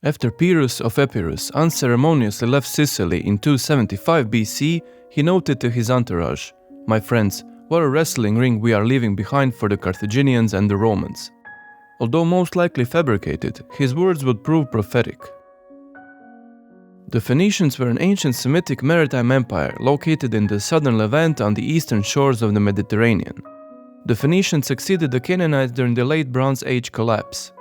After Pyrrhus of Epirus unceremoniously left Sicily in 275 BC, he noted to his entourage, "My friends, what a wrestling ring we are leaving behind for the Carthaginians and the Romans." Although most likely fabricated, his words would prove prophetic. The Phoenicians were an ancient Semitic maritime empire located in the southern Levant on the eastern shores of the Mediterranean. The Phoenicians succeeded the Canaanites during the late Bronze Age collapse.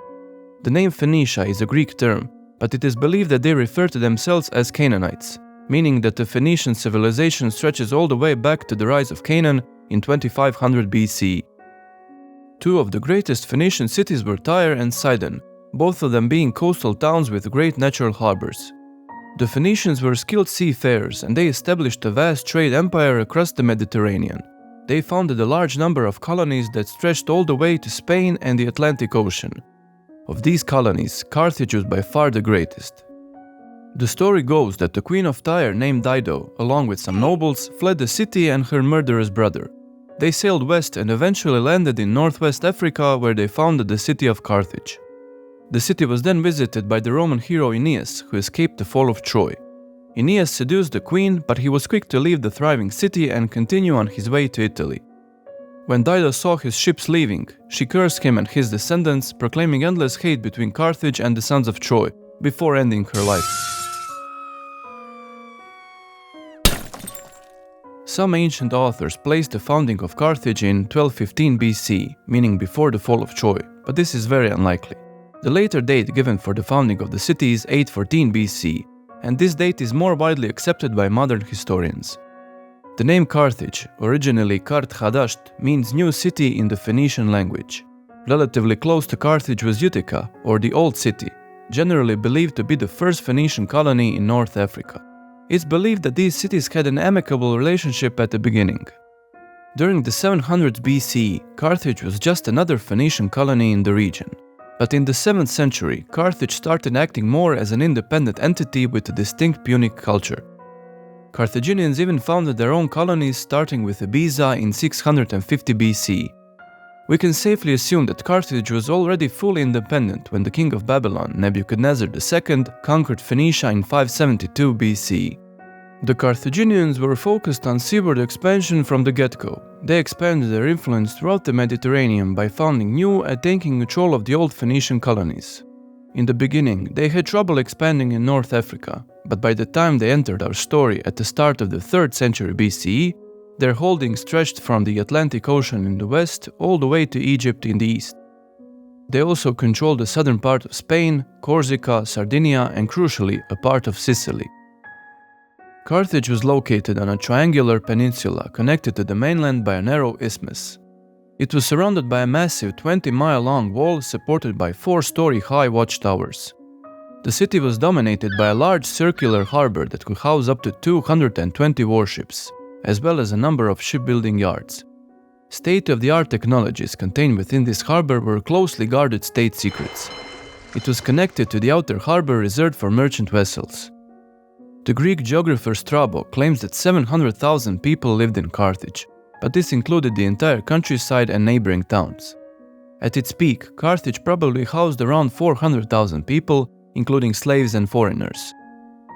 The name Phoenicia is a Greek term, but it is believed that they refer to themselves as Canaanites, meaning that the Phoenician civilization stretches all the way back to the rise of Canaan in 2500 BC. Two of the greatest Phoenician cities were Tyre and Sidon, both of them being coastal towns with great natural harbors. The Phoenicians were skilled seafarers, and they established a vast trade empire across the Mediterranean. They founded a large number of colonies that stretched all the way to Spain and the Atlantic Ocean. Of these colonies, Carthage was by far the greatest. The story goes that the queen of Tyre named Dido, along with some nobles, fled the city and her murderous brother. They sailed west and eventually landed in northwest Africa, where they founded the city of Carthage. The city was then visited by the Roman hero Aeneas, who escaped the fall of Troy. Aeneas seduced the queen, but he was quick to leave the thriving city and continue on his way to Italy. When Dido saw his ships leaving, she cursed him and his descendants, proclaiming endless hate between Carthage and the sons of Troy, before ending her life. Some ancient authors place the founding of Carthage in 1215 BC, meaning before the fall of Troy, but this is very unlikely. The later date given for the founding of the city is 814 BC, and this date is more widely accepted by modern historians. The name Carthage, originally Kart Hadasht, means new city in the Phoenician language. Relatively close to Carthage was Utica, or the Old City, generally believed to be the first Phoenician colony in North Africa. It's believed that these cities had an amicable relationship at the beginning. During the 700s BC, Carthage was just another Phoenician colony in the region. But in the 7th century, Carthage started acting more as an independent entity with a distinct Punic culture. Carthaginians even founded their own colonies, starting with Ibiza in 650 BC. We can safely assume that Carthage was already fully independent when the king of Babylon, Nebuchadnezzar II, conquered Phoenicia in 572 BC. The Carthaginians were focused on seaward expansion from the get-go. They expanded their influence throughout the Mediterranean by founding new and taking control of the old Phoenician colonies. In the beginning, they had trouble expanding in North Africa, but by the time they entered our story at the start of the 3rd century BCE, their holdings stretched from the Atlantic Ocean in the west all the way to Egypt in the east. They also controlled the southern part of Spain, Corsica, Sardinia, and crucially, a part of Sicily. Carthage was located on a triangular peninsula connected to the mainland by a narrow isthmus. It was surrounded by a massive 20-mile-long wall supported by 4-story-high watchtowers. The city was dominated by a large circular harbor that could house up to 220 warships, as well as a number of shipbuilding yards. State-of-the-art technologies contained within this harbor were closely guarded state secrets. It was connected to the outer harbor reserved for merchant vessels. The Greek geographer Strabo claims that 700,000 people lived in Carthage, but this included the entire countryside and neighboring towns. At its peak, Carthage probably housed around 400,000 people, including slaves and foreigners.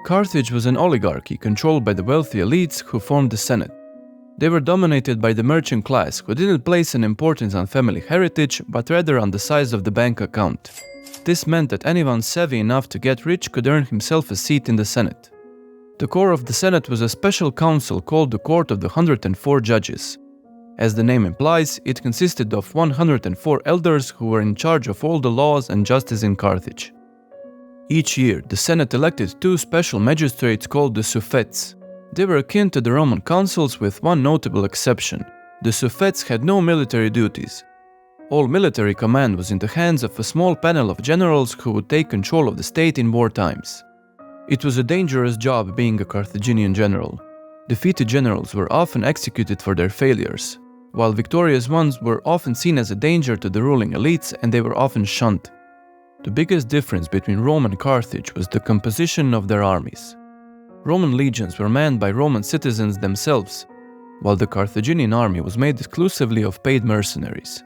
Carthage was an oligarchy controlled by the wealthy elites who formed the Senate. They were dominated by the merchant class, who didn't place an importance on family heritage, but rather on the size of the bank account. This meant that anyone savvy enough to get rich could earn himself a seat in the Senate. The core of the Senate was a special council called the Court of the 104 Judges. As the name implies, it consisted of 104 elders who were in charge of all the laws and justice in Carthage. Each year, the Senate elected 2 special magistrates called the suffets. They were akin to the Roman consuls with one notable exception. The suffets had no military duties. All military command was in the hands of a small panel of generals who would take control of the state in war times. It was a dangerous job being a Carthaginian general. Defeated generals were often executed for their failures, while victorious ones were often seen as a danger to the ruling elites, and they were often shunned. The biggest difference between Rome and Carthage was the composition of their armies. Roman legions were manned by Roman citizens themselves, while the Carthaginian army was made exclusively of paid mercenaries.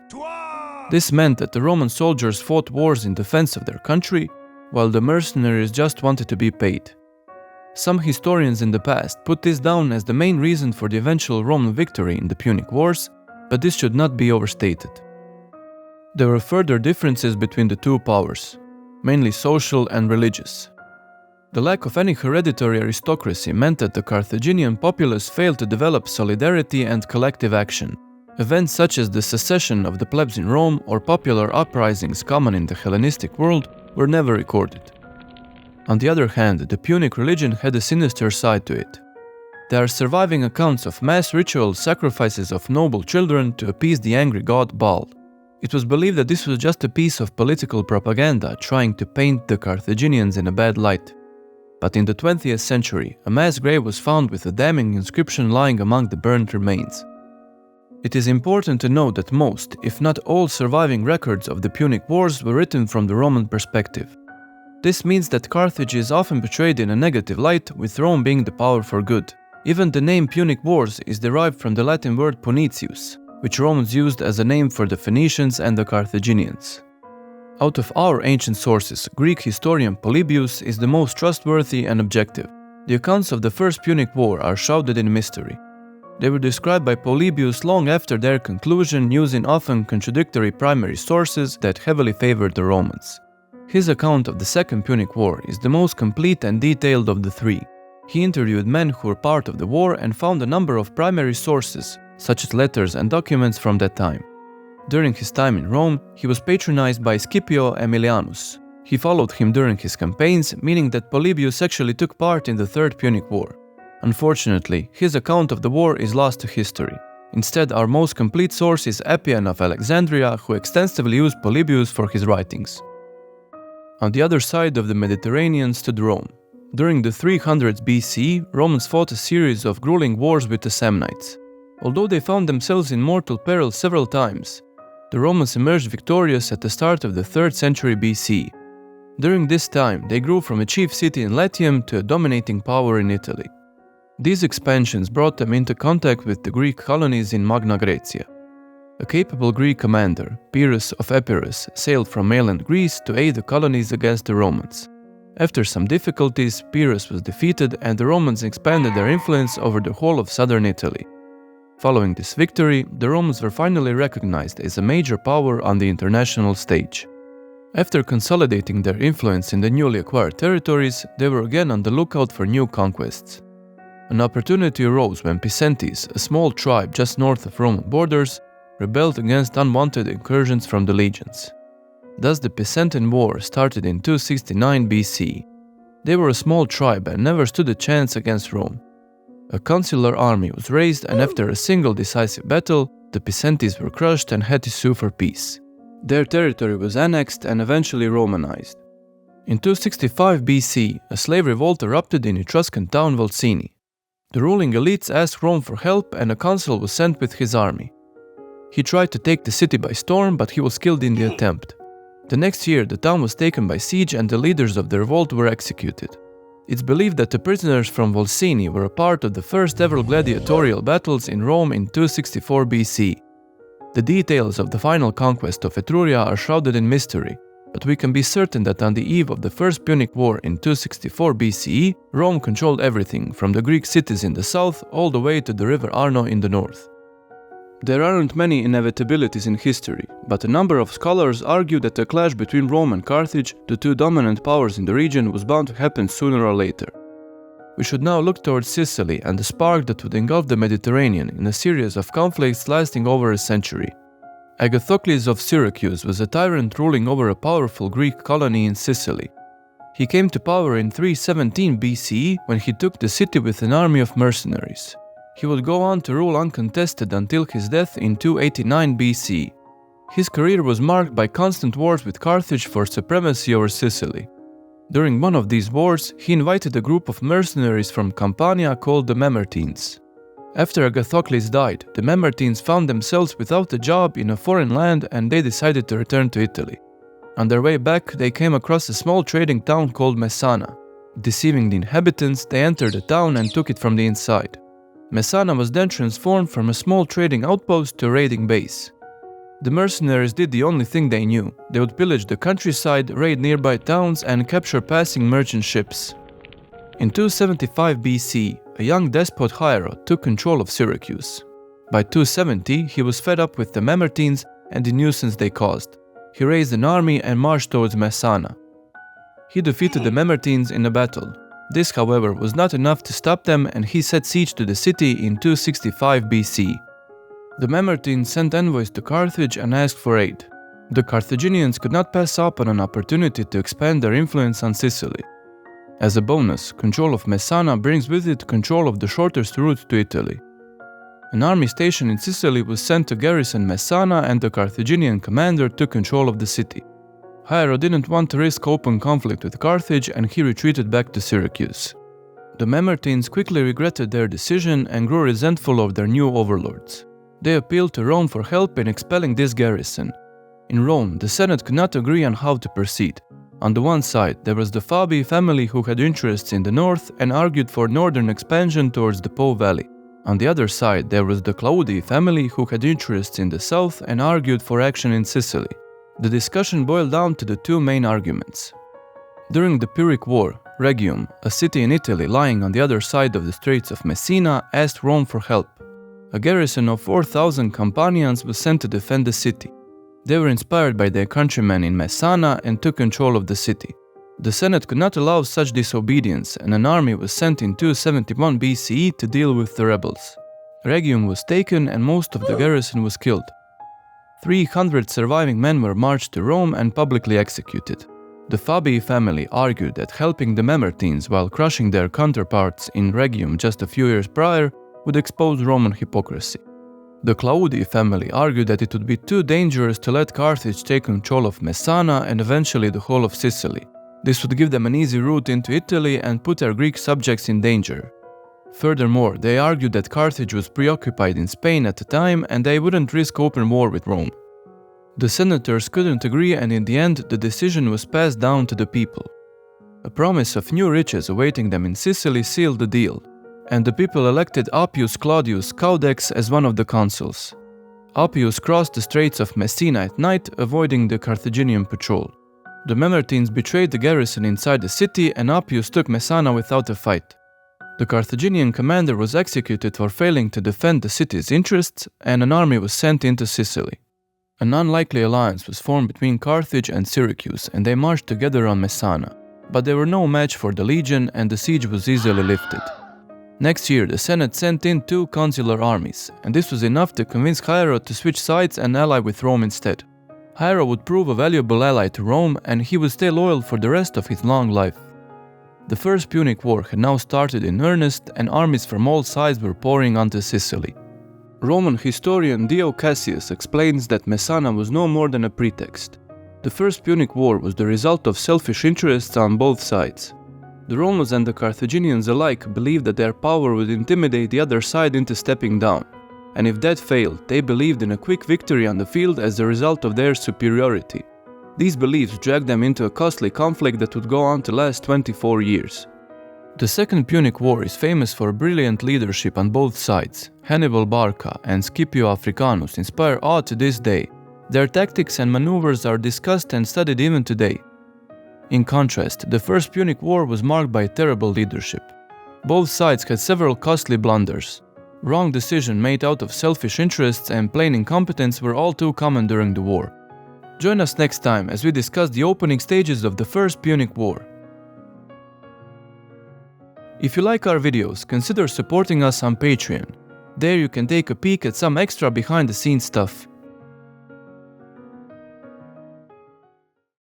This meant that the Roman soldiers fought wars in defense of their country, while the mercenaries just wanted to be paid. Some historians in the past put this down as the main reason for the eventual Roman victory in the Punic Wars, but this should not be overstated. There were further differences between the two powers, mainly social and religious. The lack of any hereditary aristocracy meant that the Carthaginian populace failed to develop solidarity and collective action. Events such as the secession of the plebs in Rome or popular uprisings common in the Hellenistic world were never recorded. On the other hand, the Punic religion had a sinister side to it. There are surviving accounts of mass ritual sacrifices of noble children to appease the angry god Baal. It was believed that this was just a piece of political propaganda trying to paint the Carthaginians in a bad light. But in the 20th century, a mass grave was found with a damning inscription lying among the burnt remains. It is important to note that most, if not all, surviving records of the Punic Wars were written from the Roman perspective. This means that Carthage is often portrayed in a negative light, with Rome being the power for good. Even the name Punic Wars is derived from the Latin word Punitius, which Romans used as a name for the Phoenicians and the Carthaginians. Out of our ancient sources, Greek historian Polybius is the most trustworthy and objective. The accounts of the First Punic War are shrouded in mystery. They were described by Polybius long after their conclusion, using often contradictory primary sources that heavily favored the Romans. His account of the Second Punic War is the most complete and detailed of the three. He interviewed men who were part of the war and found a number of primary sources, such as letters and documents from that time. During his time in Rome, he was patronized by Scipio Aemilianus. He followed him during his campaigns, meaning that Polybius actually took part in the Third Punic War. Unfortunately, his account of the war is lost to history. Instead, our most complete source is Appian of Alexandria, who extensively used Polybius for his writings. On the other side of the Mediterranean stood Rome. During the 300s BC, Romans fought a series of grueling wars with the Samnites. Although they found themselves in mortal peril several times, the Romans emerged victorious at the start of the 3rd century BC. During this time, they grew from a chief city in Latium to a dominating power in Italy. These expansions brought them into contact with the Greek colonies in Magna Graecia. A capable Greek commander, Pyrrhus of Epirus, sailed from mainland Greece to aid the colonies against the Romans. After some difficulties, Pyrrhus was defeated and the Romans expanded their influence over the whole of southern Italy. Following this victory, the Romans were finally recognized as a major power on the international stage. After consolidating their influence in the newly acquired territories, they were again on the lookout for new conquests. An opportunity arose when Picentes, a small tribe just north of Roman borders, rebelled against unwanted incursions from the legions. Thus the Picentine War started in 269 BC. They were a small tribe and never stood a chance against Rome. A consular army was raised, and after a single decisive battle, the Picentes were crushed and had to sue for peace. Their territory was annexed and eventually Romanized. In 265 BC, a slave revolt erupted in Etruscan town Volsini. The ruling elites asked Rome for help and a consul was sent with his army. He tried to take the city by storm, but he was killed in the attempt. The next year, the town was taken by siege and the leaders of the revolt were executed. It's believed that the prisoners from Volsini were a part of the first ever gladiatorial battles in Rome in 264 BC. The details of the final conquest of Etruria are shrouded in mystery, but we can be certain that on the eve of the First Punic War in 264 BCE, Rome controlled everything, from the Greek cities in the south all the way to the river Arno in the north. There aren't many inevitabilities in history, but a number of scholars argue that the clash between Rome and Carthage, the two dominant powers in the region, was bound to happen sooner or later. We should now look towards Sicily and the spark that would engulf the Mediterranean in a series of conflicts lasting over a century. Agathocles of Syracuse was a tyrant ruling over a powerful Greek colony in Sicily. He came to power in 317 BCE when he took the city with an army of mercenaries. He would go on to rule uncontested until his death in 289 BC. His career was marked by constant wars with Carthage for supremacy over Sicily. During one of these wars, he invited a group of mercenaries from Campania called the Mamertines. After Agathocles died, the Mamertines found themselves without a job in a foreign land and they decided to return to Italy. On their way back, they came across a small trading town called Messana. Deceiving the inhabitants, they entered the town and took it from the inside. Messana was then transformed from a small trading outpost to a raiding base. The mercenaries did the only thing they knew. They would pillage the countryside, raid nearby towns, and capture passing merchant ships. In 275 BC, a young despot Hiero took control of Syracuse. By 270, he was fed up with the Mamertines and the nuisance they caused. He raised an army and marched towards Messana. He defeated the Mamertines in a battle. This, however, was not enough to stop them, and he set siege to the city in 265 BC. The Mamertines sent envoys to Carthage and asked for aid. The Carthaginians could not pass up on an opportunity to expand their influence on Sicily. As a bonus, control of Messana brings with it control of the shortest route to Italy. An army station in Sicily was sent to garrison Messana, and the Carthaginian commander took control of the city. Hiero didn't want to risk open conflict with Carthage, and he retreated back to Syracuse. The Mamertines quickly regretted their decision and grew resentful of their new overlords. They appealed to Rome for help in expelling this garrison. In Rome, the Senate could not agree on how to proceed. On the one side, there was the Fabii family who had interests in the north and argued for northern expansion towards the Po Valley. On the other side, there was the Claudii family who had interests in the south and argued for action in Sicily. The discussion boiled down to the two main arguments. During the Punic War, Rhegium, a city in Italy lying on the other side of the Straits of Messina, asked Rome for help. A garrison of 4,000 Campanians was sent to defend the city. They were inspired by their countrymen in Messana and took control of the city. The Senate could not allow such disobedience, and an army was sent in 271 BCE to deal with the rebels. Rhegium was taken and most of the garrison was killed. 300 surviving men were marched to Rome and publicly executed. The Fabii family argued that helping the Mamertines while crushing their counterparts in Rhegium just a few years prior would expose Roman hypocrisy. The Claudii family argued that it would be too dangerous to let Carthage take control of Messana and eventually the whole of Sicily. This would give them an easy route into Italy and put their Greek subjects in danger. Furthermore, they argued that Carthage was preoccupied in Spain at the time and they wouldn't risk open war with Rome. The senators couldn't agree, and in the end, the decision was passed down to the people. A promise of new riches awaiting them in Sicily sealed the deal, and the people elected Appius Claudius Caudex as one of the consuls. Appius crossed the Straits of Messina at night, avoiding the Carthaginian patrol. The Mamertines betrayed the garrison inside the city, and Appius took Messana without a fight. The Carthaginian commander was executed for failing to defend the city's interests, and an army was sent into Sicily. An unlikely alliance was formed between Carthage and Syracuse, and they marched together on Messana. But they were no match for the legion, and the siege was easily lifted. Next year, the Senate sent in 2 consular armies, and this was enough to convince Hiero to switch sides and ally with Rome instead. Hiero would prove a valuable ally to Rome, and he would stay loyal for the rest of his long life. The First Punic War had now started in earnest, and armies from all sides were pouring onto Sicily. Roman historian Dio Cassius explains that Messana was no more than a pretext. The First Punic War was the result of selfish interests on both sides. The Romans and the Carthaginians alike believed that their power would intimidate the other side into stepping down, and if that failed, they believed in a quick victory on the field as a result of their superiority. These beliefs dragged them into a costly conflict that would go on to last 24 years. The Second Punic War is famous for brilliant leadership on both sides. Hannibal Barca and Scipio Africanus inspire awe to this day. Their tactics and maneuvers are discussed and studied even today. In contrast, the First Punic War was marked by terrible leadership. Both sides had several costly blunders. Wrong decisions made out of selfish interests and plain incompetence were all too common during the war. Join us next time as we discuss the opening stages of the First Punic War. If you like our videos, consider supporting us on Patreon. There you can take a peek at some extra behind-the-scenes stuff.